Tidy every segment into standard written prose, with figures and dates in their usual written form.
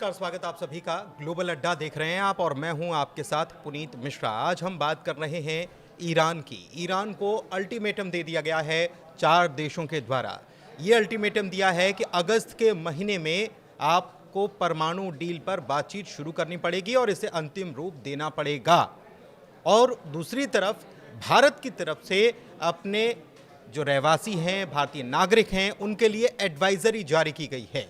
नमस्कार, स्वागत आप सभी का। ग्लोबल अड्डा देख रहे हैं आप और मैं हूं आपके साथ पुनीत मिश्रा। आज हम बात कर रहे हैं ईरान की। ईरान को अल्टीमेटम दे दिया गया है 4 देशों के द्वारा। ये अल्टीमेटम दिया है कि अगस्त के महीने में आपको परमाणु डील पर बातचीत शुरू करनी पड़ेगी और इसे अंतिम रूप देना पड़ेगा। और दूसरी तरफ भारत की तरफ से अपने जो रहवासी हैं, भारतीय नागरिक हैं, उनके लिए एडवाइजरी जारी की गई है।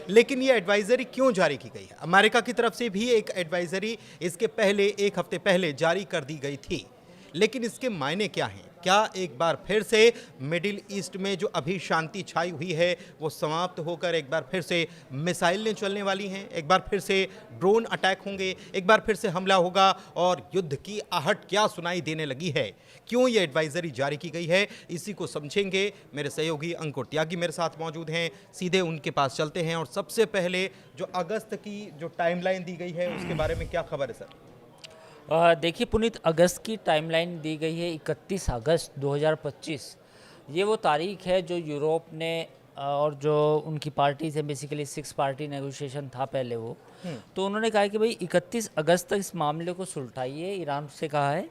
लेकिन ये एडवाइजरी क्यों जारी की गई है? अमेरिका की तरफ से भी एक एडवाइजरी इसके पहले 1 हफ्ते पहले जारी कर दी गई थी। लेकिन इसके मायने क्या हैं? क्या एक बार फिर से मिडिल ईस्ट में जो अभी शांति छाई हुई है वो समाप्त होकर एक बार फिर से मिसाइलें चलने वाली हैं, एक बार फिर से ड्रोन अटैक होंगे, एक बार फिर से हमला होगा और युद्ध की आहट क्या सुनाई देने लगी है? क्यों ये एडवाइजरी जारी की गई है, इसी को समझेंगे। मेरे सहयोगी अंकुर त्यागी मेरे साथ मौजूद हैं, सीधे उनके पास चलते हैं। और सबसे पहले जो अगस्त की जो टाइमलाइन दी गई है उसके बारे में क्या खबर है सर? देखिए पुनीत, अगस्त की टाइमलाइन दी गई है 31 अगस्त 2025। ये वो तारीख है जो यूरोप ने और जो उनकी पार्टीज है, बेसिकली 6 पार्टी नेगोशिएशन था पहले वो, तो उन्होंने कहा है कि भाई 31 अगस्त तक इस मामले को सुलझाइए, ईरान से कहा है।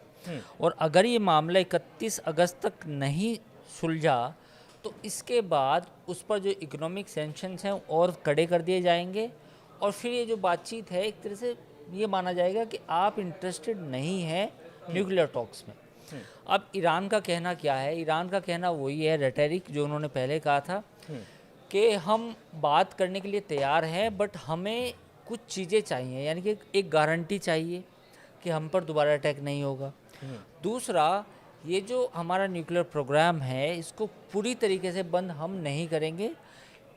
और अगर ये मामला 31 अगस्त तक नहीं सुलझा तो इसके बाद उस पर जो इकोनॉमिक सैंक्शंस हैं और कड़े कर दिए जाएंगे। और फिर ये जो बातचीत है, एक तरह से ये माना जाएगा कि आप इंटरेस्टेड नहीं हैं न्यूक्लियर टॉक्स में। अब ईरान का कहना क्या है? ईरान का कहना वही है, रेटरिक जो उन्होंने पहले कहा था कि हम बात करने के लिए तैयार हैं, बट हमें कुछ चीज़ें चाहिए, यानी कि एक गारंटी चाहिए कि हम पर दोबारा अटैक नहीं होगा। दूसरा, ये जो हमारा न्यूक्लियर प्रोग्राम है इसको पूरी तरीके से बंद हम नहीं करेंगे,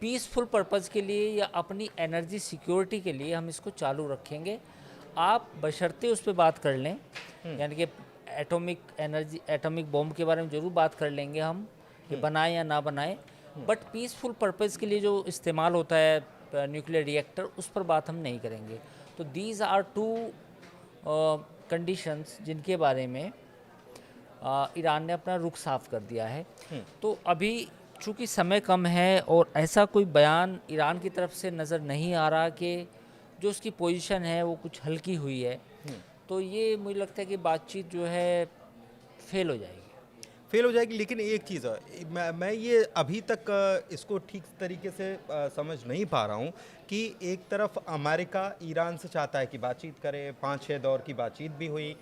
पीसफुल पर्पज़ के लिए या अपनी एनर्जी सिक्योरिटी के लिए हम इसको चालू रखेंगे। आप बशर्ते उस पर बात कर लें, यानी कि एटॉमिक बॉम्ब के बारे में ज़रूर बात कर लेंगे हम कि बनाएं या ना बनाएं, बट पीसफुल पर्पज़ के लिए जो इस्तेमाल होता है न्यूक्लियर रिएक्टर, उस पर बात हम नहीं करेंगे। तो दीज आर 2 कंडीशंस जिनके बारे में ईरान ने अपना रुख साफ कर दिया है। तो अभी चूँकि समय कम है और ऐसा कोई बयान ईरान की तरफ से नज़र नहीं आ रहा कि जो उसकी पोजीशन है वो कुछ हल्की हुई है, तो ये मुझे लगता है कि बातचीत जो है फेल हो जाएगी। लेकिन एक चीज़ है, मैं ये अभी तक इसको ठीक तरीके से समझ नहीं पा रहा हूँ कि एक तरफ अमेरिका ईरान से चाहता है कि बातचीत करे, 5-6 दौर की बातचीत भी हुई,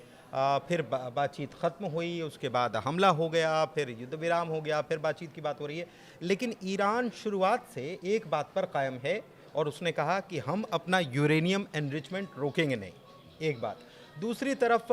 फिर बातचीत ख़त्म हुई, उसके बाद हमला हो गया, फिर युद्ध विराम हो गया, फिर बातचीत की बात हो रही है। लेकिन ईरान शुरुआत से एक बात पर कायम है और उसने कहा कि हम अपना यूरेनियम एनरिचमेंट रोकेंगे नहीं, एक बात। दूसरी तरफ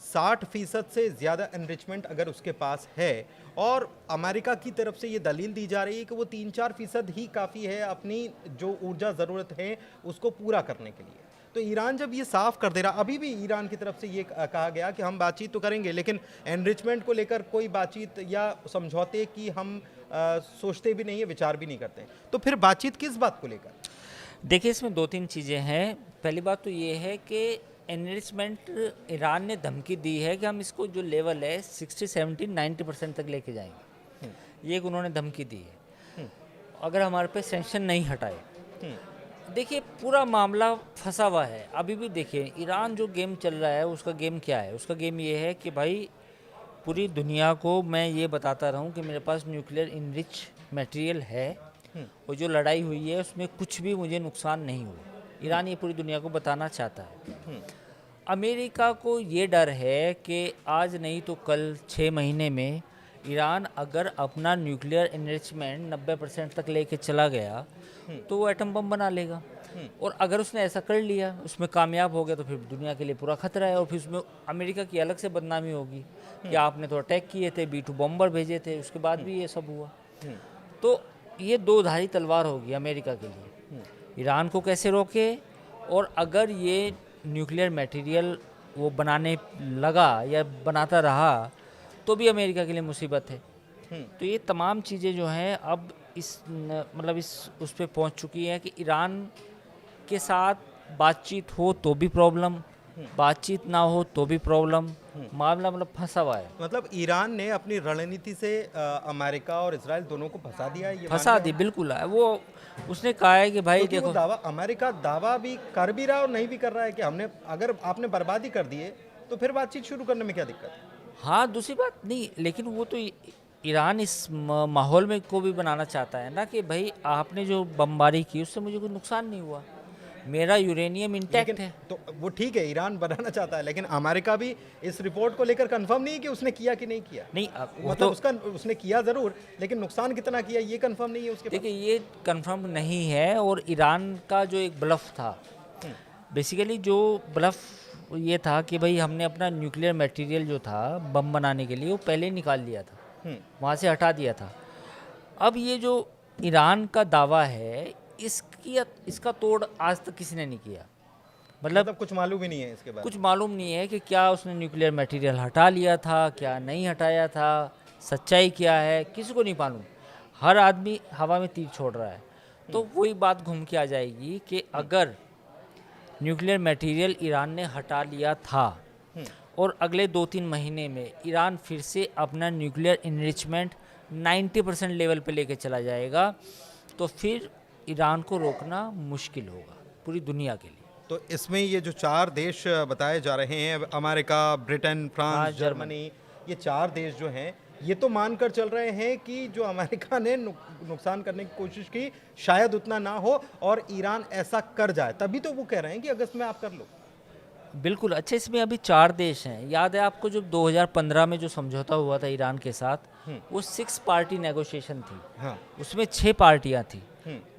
60% से ज़्यादा एनरिचमेंट अगर उसके पास है और अमेरिका की तरफ से ये दलील दी जा रही है कि वो 3-4% ही काफ़ी है अपनी जो ऊर्जा ज़रूरत है उसको पूरा करने के लिए। तो ईरान जब ये साफ कर दे रहा, अभी भी ईरान की तरफ से ये कहा गया कि हम बातचीत तो करेंगे लेकिन एनरिचमेंट को लेकर कोई बातचीत या समझौते की हम सोचते भी नहीं है, विचार भी नहीं करते। तो फिर बातचीत किस बात को लेकर? देखिए, इसमें 2-3 चीज़ें हैं। पहली बात तो ये है कि एनरिचमेंट ईरान ने धमकी दी है कि हम इसको जो लेवल है 60, 70, 90% तक लेके जाएंगे। ये एक उन्होंने धमकी दी है अगर हमारे पे सैंक्शन नहीं हटाए। देखिए, पूरा मामला फंसा हुआ है अभी भी। देखिए, ईरान जो गेम चल रहा है उसका गेम क्या है? उसका गेम ये है कि भाई पूरी दुनिया को मैं ये बताता रहूं कि मेरे पास न्यूक्लियर इनरिच मटेरियल है और जो लड़ाई हुई है उसमें कुछ भी मुझे नुकसान नहीं हुआ। ईरान ये पूरी दुनिया को बताना चाहता है। अमेरिका को ये डर है कि आज नहीं तो कल 6 महीने में ईरान अगर अपना न्यूक्लियर एनरिचमेंट 90% तक लेके चला गया तो वो एटम बम बना लेगा। और अगर उसने ऐसा कर लिया, उसमें कामयाब हो गया, तो फिर दुनिया के लिए पूरा खतरा है। और फिर उसमें अमेरिका की अलग से बदनामी होगी कि आपने तो अटैक किए थे, B-2 बॉम्बर भेजे थे, उसके बाद भी ये सब हुआ। तो ये 2 धारी तलवार होगी अमेरिका के लिए। ईरान को कैसे रोके, और अगर ये न्यूक्लियर मटेरियल वो बनाने लगा या बनाता रहा तो भी अमेरिका के लिए मुसीबत है। तो ये तमाम चीज़ें जो हैं अब इस उस पे पहुंच चुकी है कि ईरान के साथ बातचीत हो तो भी प्रॉब्लम, बातचीत ना हो तो भी प्रॉब्लम, मामला मतलब फंसा हुआ है। मतलब ईरान ने अपनी रणनीति से अमेरिका और इसराइल दोनों को फंसा दिया है, ये मान फंसा रहे दी हो? बिल्कुल है वो। उसने कहा है कि भाई क्योंकि वो देखो, दावा अमेरिका दावा भी कर भी रहा है और नहीं भी कर रहा है कि हमने, अगर आपने बर्बादी कर दिए तो फिर बातचीत शुरू करने में क्या दिक्कत है? हाँ दूसरी बात नहीं, लेकिन वो तो ईरान इस माहौल में को भी बनाना चाहता है ना कि भाई आपने जो बमबारी की उससे मुझे कोई नुकसान नहीं हुआ, मेरा यूरेनियम इंटैक्ट लेकिन है। तो वो ठीक है, ईरान बनाना चाहता है, लेकिन अमेरिका भी इस रिपोर्ट को लेकर कंफर्म नहीं है कि उसने किया कि नहीं किया। नहीं वो मतलब तो उसका उसने किया जरूर, लेकिन नुकसान कितना किया ये कंफर्म नहीं है उसके पास। देखिए ये कंफर्म नहीं है। और ईरान का जो एक ब्लफ था, बेसिकली जो ब्लफ ये था कि भाई हमने अपना न्यूक्लियर मटेरियल जो था बम बनाने के लिए वो पहले ही निकाल लिया था, वहाँ से हटा दिया था। अब ये जो ईरान का दावा है इसका तोड़ आज तक किसी ने नहीं किया। मतलब कुछ मालूम ही नहीं है इसके बारे कुछ मालूम नहीं है कि क्या उसने न्यूक्लियर मटेरियल हटा लिया था, क्या नहीं हटाया था, सच्चाई क्या है, किसी को नहीं मालूम। हर आदमी हवा में तीर छोड़ रहा है। तो वही बात घूम के आ जाएगी कि अगर न्यूक्लियर मटेरियल ईरान ने हटा लिया था और अगले 2-3 महीने में ईरान फिर से अपना न्यूक्लियर इनरिचमेंट 90% लेवल पे लेके चला जाएगा, तो फिर ईरान को रोकना मुश्किल होगा पूरी दुनिया के लिए। तो इसमें ये जो 4 देश बताए जा रहे हैं, अमेरिका, ब्रिटेन, फ्रांस, जर्मनी, ये 4 देश जो हैं, ये तो मानकर चल रहे हैं कि जो अमेरिका ने नुकसान करने की कोशिश की शायद उतना ना हो और ईरान ऐसा कर जाए, तभी तो वो कह रहे हैं कि अगस्त में आप कर लो। बिल्कुल। अच्छा, इसमें अभी 4 देश हैं। याद है आपको जब 2015 में जो समझौता हुआ था ईरान के साथ, वो 6 पार्टी नेगोशिएशन थी। हाँ। उसमें 6 पार्टियां थी।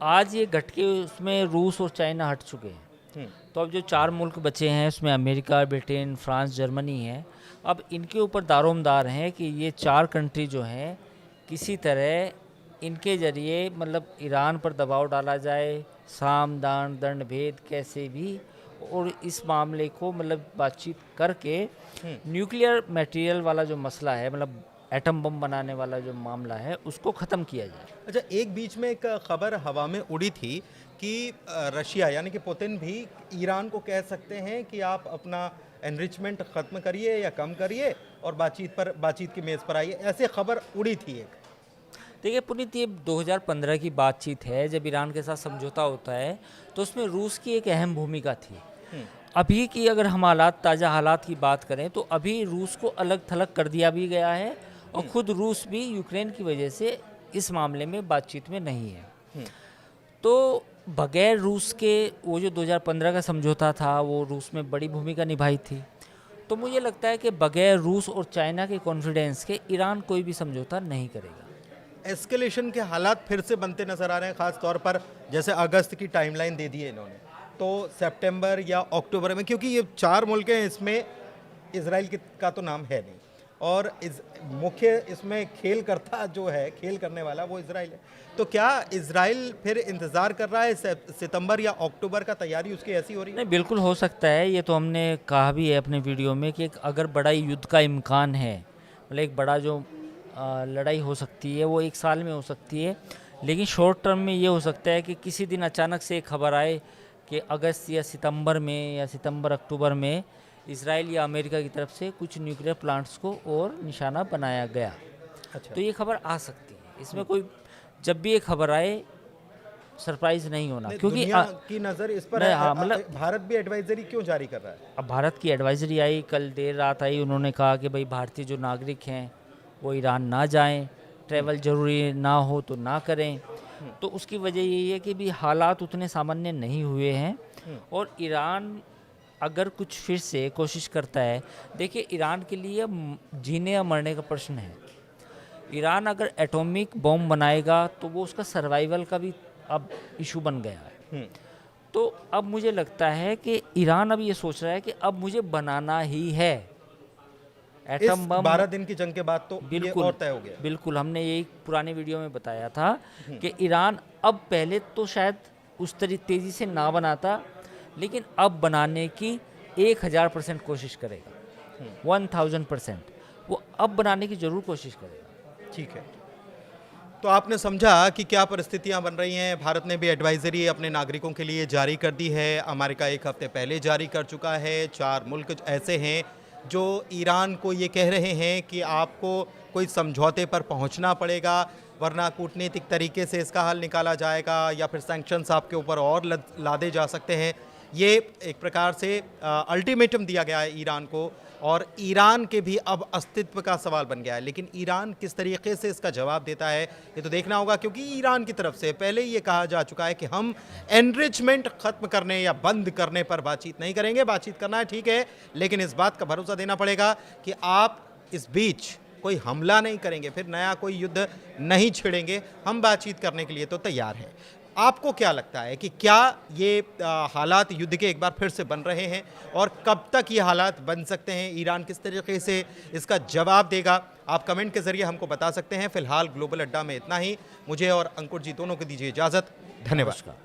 आज ये घट के उसमें रूस और चाइना हट चुके हैं। तो अब जो 4 मुल्क बचे हैं उसमें अमेरिका, ब्रिटेन, फ्रांस, जर्मनी है। अब इनके ऊपर दारोमदार हैं कि ये 4 कंट्री जो हैं किसी तरह इनके ज़रिए मतलब ईरान पर दबाव डाला जाए, साम दान दंड भेद कैसे भी, और इस मामले को मतलब बातचीत करके न्यूक्लियर मटेरियल वाला जो मसला है, मतलब एटम बम बनाने वाला जो मामला है, उसको ख़त्म किया जाए। अच्छा, एक बीच में एक खबर हवा में उड़ी थी कि रशिया यानी कि पुतिन भी ईरान को कह सकते हैं कि आप अपना एनरिचमेंट ख़त्म करिए या कम करिए और बातचीत की मेज़ पर आइए, ऐसे खबर उड़ी थी एक। देखिए पुनीत, ये 2015 की बातचीत है जब ईरान के साथ समझौता होता है, तो उसमें रूस की एक अहम भूमिका थी। अभी की अगर हम ताज़ा हालात की बात करें तो अभी रूस को अलग थलग कर दिया भी गया है और ख़ुद रूस भी यूक्रेन की वजह से इस मामले में बातचीत में नहीं है। तो बगैर रूस के वो जो 2015 का समझौता था वो रूस में बड़ी भूमिका निभाई थी। तो मुझे लगता है कि बगैर रूस और चाइना के कॉन्फिडेंस के ईरान कोई भी समझौता नहीं करेगा। एस्केलेशन के हालात फिर से बनते नज़र आ रहे हैं, ख़ास तौर पर जैसे अगस्त की टाइमलाइन दे दी है इन्होंने, तो सितंबर या अक्टूबर में, क्योंकि ये 4 मुल्क हैं, इसमें इजराइल का तो नाम है नहीं और मुख्य इसमें खेल करने वाला वो इजराइल है। तो क्या इजराइल फिर इंतज़ार कर रहा है सितंबर या अक्टूबर का, तैयारी उसकी ऐसी हो रही है? नहीं, बिल्कुल हो सकता है। ये तो हमने कहा भी है अपने वीडियो में कि अगर बड़ा युद्ध का इम्कान है, मतलब एक बड़ा जो लड़ाई हो सकती है वो 1 साल में हो सकती है, लेकिन शॉर्ट टर्म में ये हो सकता है कि किसी दिन अचानक से एक खबर आए कि अगस्त या सितंबर में या सितंबर अक्टूबर में इजराइल या अमेरिका की तरफ से कुछ न्यूक्लियर प्लांट्स को और निशाना बनाया गया। अच्छा। तो ये खबर आ सकती है। इसमें कोई जब भी ये खबर आए सरप्राइज नहीं होना, क्योंकि दुनिया की नज़र इस पर है। हाँ, मतलब भारत भी एडवाइजरी क्यों जारी कर रहा है? अब भारत की एडवाइजरी आई, कल देर रात आई। उन्होंने कहा कि भाई भारतीय जो नागरिक हैं वो ईरान ना जाएं, ट्रैवल ज़रूरी ना हो तो ना करें। तो उसकी वजह यही है कि भी हालात उतने सामान्य नहीं हुए हैं और ईरान अगर कुछ फिर से कोशिश करता है, देखिए ईरान के लिए जीने या मरने का प्रश्न है। ईरान अगर एटॉमिक बॉम्ब बनाएगा तो वो उसका सर्वाइवल का भी अब इशू बन गया है। तो अब मुझे लगता है कि ईरान अब ये सोच रहा है कि अब मुझे बनाना ही है एटम बम। 12 दिन की जंग के बाद तो ये और तय हो गया। बिल्कुल, हमने यही पुराने वीडियो में बताया था कि ईरान अब पहले तो शायद उस तेज़ी से ना बनाता, लेकिन अब बनाने की 1000% कोशिश करेगा। 1000% वो अब बनाने की ज़रूर कोशिश करेगा। ठीक है। तो आपने समझा कि क्या परिस्थितियां बन रही हैं। भारत ने भी एडवाइजरी अपने नागरिकों के लिए जारी कर दी है। अमेरिका एक हफ्ते पहले जारी कर चुका है। 4 मुल्क ऐसे हैं जो ईरान को ये कह रहे हैं कि आपको कोई समझौते पर पहुंचना पड़ेगा, वरना कूटनीतिक तरीके से इसका हल निकाला जाएगा या फिर सैंक्शंस आपके ऊपर और लादे जा सकते हैं। ये एक प्रकार से अल्टीमेटम दिया गया है ईरान को, और ईरान के भी अब अस्तित्व का सवाल बन गया है। लेकिन ईरान किस तरीके से इसका जवाब देता है ये तो देखना होगा, क्योंकि ईरान की तरफ से पहले ही ये कहा जा चुका है कि हम एनरिचमेंट ख़त्म करने या बंद करने पर बातचीत नहीं करेंगे। बातचीत करना है ठीक है, लेकिन इस बात का भरोसा देना पड़ेगा कि आप इस बीच कोई हमला नहीं करेंगे, फिर नया कोई युद्ध नहीं छेड़ेंगे। हम बातचीत करने के लिए तो तैयार हैं। आपको क्या लगता है कि क्या ये हालात युद्ध के एक बार फिर से बन रहे हैं, और कब तक ये हालात बन सकते हैं? ईरान किस तरीके से इसका जवाब देगा? आप कमेंट के ज़रिए हमको बता सकते हैं। फिलहाल ग्लोबल अड्डा में इतना ही। मुझे और अंकुर जी दोनों को दीजिए इजाज़त। धन्यवाद।